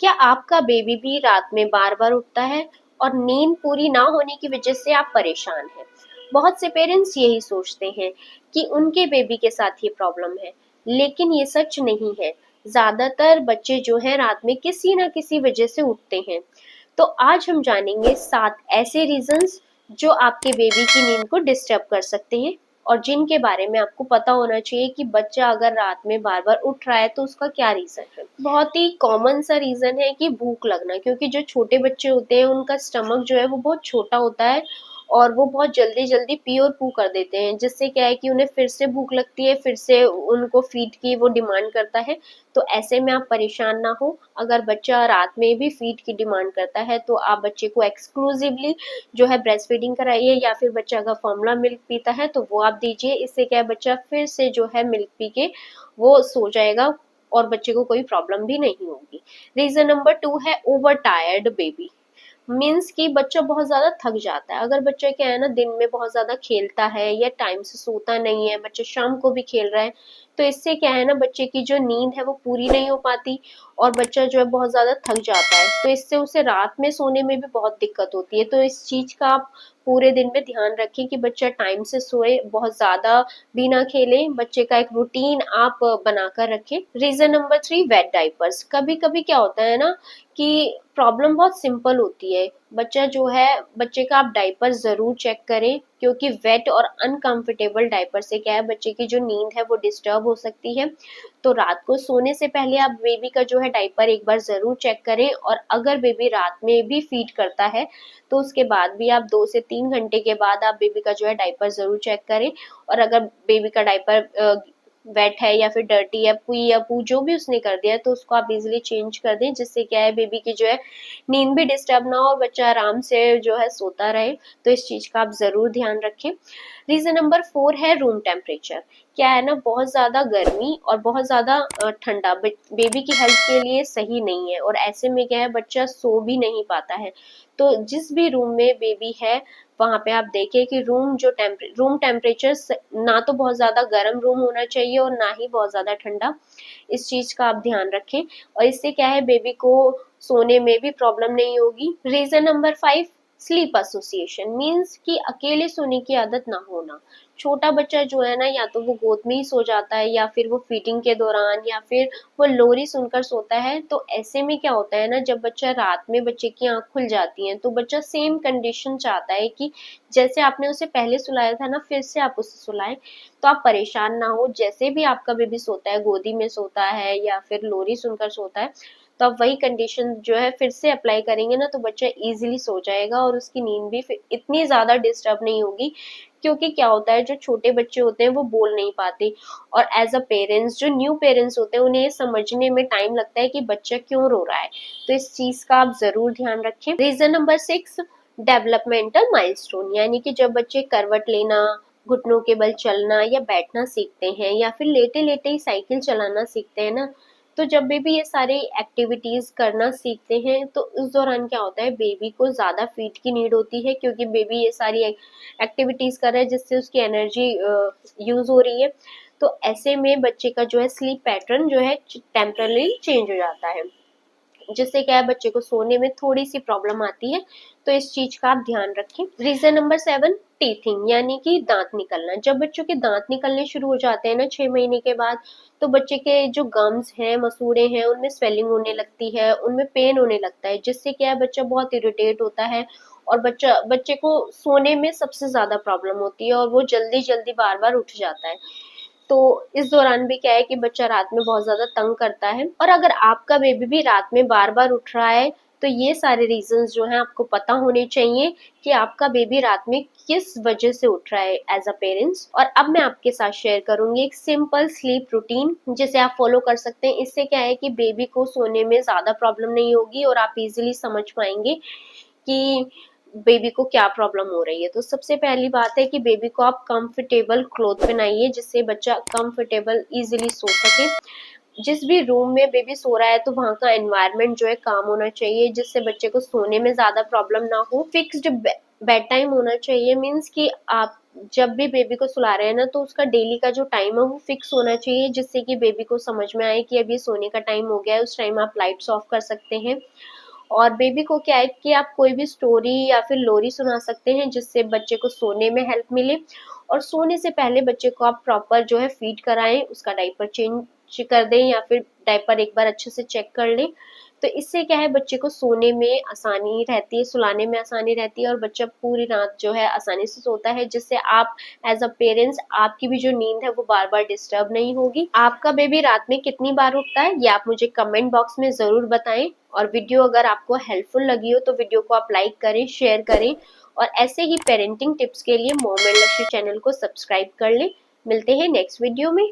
क्या आपका बेबी भी रात में बार बार उठता है और नींद पूरी ना होने की वजह से आप परेशान हैं? बहुत से पेरेंट्स यही सोचते हैं कि उनके बेबी के साथ ये प्रॉब्लम है, लेकिन ये सच नहीं है। ज्यादातर बच्चे जो हैं रात में किसी ना किसी वजह से उठते हैं। तो आज हम जानेंगे 7 ऐसे रीजंस जो आपके बेबी की नींद को डिस्टर्ब कर सकते हैं और जिनके बारे में आपको पता होना चाहिए कि बच्चा अगर रात में बार बार उठ रहा है तो उसका क्या रीजन है। बहुत ही कॉमन सा रीजन है कि भूख लगना, क्योंकि जो छोटे बच्चे होते हैं उनका स्टमक जो है वो बहुत छोटा होता है और वो बहुत जल्दी जल्दी पी और पू कर देते हैं, जिससे क्या है कि उन्हें फिर से भूख लगती है, फिर से उनको फीड की वो डिमांड करता है। तो ऐसे में आप परेशान ना हो। अगर बच्चा रात में भी फीड की डिमांड करता है तो आप बच्चे को एक्सक्लूसिवली जो है ब्रेस्ट फीडिंग कराइए, या फिर बच्चा अगर फॉर्मूला मिल्क पीता है तो वो आप दीजिए। इससे क्या है, बच्चा फिर से जो है मिल्क पी के वो सो जाएगा और बच्चे को कोई प्रॉब्लम भी नहीं होगी। रीजन नंबर 2 है ओवर टायर्ड बेबी। मीन्स कि बच्चा बहुत ज्यादा थक जाता है। अगर बच्चा क्या है ना, दिन में बहुत ज्यादा खेलता है या टाइम से सोता नहीं है, बच्चा शाम को भी खेल रहा है, तो इससे क्या है ना, बच्चे की जो नींद है वो पूरी नहीं हो पाती और बच्चा जो है बहुत ज्यादा थक जाता है। तो इससे उसे रात में सोने में भी बहुत दिक्कत होती है। तो इस चीज का आप पूरे दिन में ध्यान रखें कि बच्चा टाइम से सोए, बहुत ज्यादा भी ना खेले। बच्चे का एक रूटीन आप बनाकर रखें। Reason number 3, wet diapers. कभी कभी क्या होता है ना कि प्रॉब्लम बहुत सिंपल होती है। बच्चा जो है, बच्चे का आप डायपर जरूर चेक करें, क्योंकि वेट और अनकंफर्टेबल डायपर से क्या है, बच्चे की जो नींद है वो डिस्टर्ब हो सकती है। तो रात को सोने से पहले आप बेबी का जो है डायपर एक बार जरूर चेक करें, और अगर बेबी रात में भी फीड करता है तो उसके बाद भी आप 2 से 3 घंटे के बाद आप बेबी का जो है डायपर जरूर चेक करें। और अगर बेबी का डायपर वेट है या फिर डर्टी है, पुई या पू जो भी उसने कर दिया है, तो उसको आप इजीली चेंज कर दें, जिससे क्या है बेबी की जो है नींद भी डिस्टर्ब ना हो और बच्चा आराम से जो है सोता रहे। तो इस चीज का आप जरूर ध्यान रखें। रीजन नंबर 4 है रूम टेम्परेचर। क्या है ना, बहुत ज्यादा गर्मी और बहुत ज्यादा ठंडा बेबी की हेल्थ के लिए सही नहीं है, और ऐसे में क्या है, बच्चा सो भी नहीं पाता है। तो जिस भी रूम में बेबी है वहां पे आप देखें कि रूम टेम्परेचर ना तो बहुत ज्यादा गर्म रूम होना चाहिए और ना ही बहुत ज्यादा ठंडा। इस चीज का आप ध्यान रखें, और इससे क्या है, बेबी को सोने में भी प्रॉब्लम नहीं होगी। Reason number 5, sleep association. Means कि अकेले सोने की आदत ना होना। छोटा बच्चा जो है ना, या तो वो गोद में ही सो जाता है, या फिर वो फीडिंग के दौरान, या फिर वो लोरी सुनकर सोता है। तो ऐसे में क्या होता है ना, जब बच्चा रात में बच्चे की आंख खुल जाती है तो बच्चा सेम कंडीशन चाहता है कि जैसे आपने उसे पहले सुलाया था ना, फिर से आप उसे सुलाएं। तो आप परेशान ना हो, जैसे भी आपका बेबी सोता है, गोदी में सोता है या फिर लोरी सुनकर सोता है, तो आप वही कंडीशन जो है फिर से अप्लाई करेंगे ना, तो बच्चा इजीली सो जाएगा और उसकी नींद भी फिर इतनी ज्यादा डिस्टर्ब नहीं होगी। क्योंकि क्या होता है, जो छोटे बच्चे होते हैं वो बोल नहीं पाते, और एज अ पेरेंट्स, जो न्यू पेरेंट्स होते हैं, उन्हें ये समझने में टाइम लगता है कि बच्चा क्यों रो रहा है। तो इस चीज का आप जरूर ध्यान रखें। Reason number 6, developmental milestone. यानी कि जब बच्चे करवट लेना, घुटनों के बल चलना या बैठना सीखते हैं, या फिर लेटे लेटे ही साइकिल चलाना सीखते हैं ना, तो जब बेबी ये सारे एक्टिविटीज करना सीखते हैं तो उस दौरान क्या होता है, बेबी को ज्यादा फीड की नीड होती है, क्योंकि बेबी ये सारी एक्टिविटीज कर रहा है जिससे उसकी एनर्जी यूज हो रही है। तो ऐसे में बच्चे का जो है स्लीप पैटर्न जो है टेम्परली चेंज हो जाता है, जिससे क्या है, बच्चे को सोने में थोड़ी सी प्रॉब्लम आती है। तो इस चीज का आप ध्यान रखें। Reason number 7, teething. यानी कि दांत निकलना। जब बच्चों के दांत निकलने शुरू हो जाते हैं ना 6 महीने के बाद, तो बच्चे के जो गम्स हैं, मसूड़े हैं, उनमें स्वेलिंग होने लगती है, उनमें पेन होने लगता है, जिससे क्या है, बच्चा बहुत इरिटेट होता है और बच्चे को सोने में सबसे ज्यादा प्रॉब्लम होती है और वो जल्दी जल्दी बार बार उठ जाता है। तो इस दौरान भी क्या है कि बच्चा रात में बहुत ज्यादा तंग करता है। और अगर आपका बेबी भी रात में बार बार उठ रहा है, तो ये सारे रीजंस जो हैं आपको पता होने चाहिए कि आपका बेबी रात में किस वजह से उठ रहा है एज अ पेरेंट्स। और अब मैं आपके साथ शेयर करूंगी एक सिंपल स्लीप रूटीन जिसे आप फॉलो कर सकते हैं। इससे क्या है कि बेबी को सोने में ज्यादा प्रॉब्लम नहीं होगी और आप इजीली समझ पाएंगे कि बेबी को क्या प्रॉब्लम हो रही है। तो सबसे पहली बात है कि बेबी को आप कंफर्टेबल क्लोथ पहनाइए, जिससे बच्चा कंफर्टेबल इजीली सो सके। जिस भी रूम में बेबी सो रहा है तो वहाँ का एनवायरनमेंट जो है काम होना चाहिए, जिससे बच्चे को सोने में ज्यादा प्रॉब्लम ना हो। फिक्स्ड बेड टाइम होना चाहिए। मीन्स कि आप जब भी बेबी को सुला रहे हैं ना, तो उसका डेली का जो टाइम है वो फिक्स होना चाहिए, जिससे कि बेबी को समझ में आए कि अब ये सोने का टाइम हो गया है। उस टाइम आप लाइट्स ऑफ कर सकते हैं। और बेबी को क्या है कि आप कोई भी स्टोरी या फिर लोरी सुना सकते हैं, जिससे बच्चे को सोने में हेल्प मिले। और सोने से पहले बच्चे को आप प्रॉपर जो है फीड कराएं, उसका डायपर चेंज कर दें या फिर डायपर एक बार अच्छे से चेक कर लें। तो इससे क्या है, बच्चे को सोने में आसानी रहती है, सुलाने में आसानी रहती है, और बच्चा पूरी रात जो है आसानी से सोता है, जिससे आप एज अ पेरेंट्स आपकी भी जो नींद है वो बार बार डिस्टर्ब नहीं होगी। आपका बेबी रात में कितनी बार उठता है ये आप मुझे कमेंट बॉक्स में जरूर बताएं। और वीडियो अगर आपको हेल्पफुल लगी हो तो वीडियो को आप लाइक करें, शेयर करें, और ऐसे ही पेरेंटिंग टिप्स के लिए मॉम एंड लक्ष्य चैनल को सब्सक्राइब कर लें। मिलते हैं नेक्स्ट वीडियो में।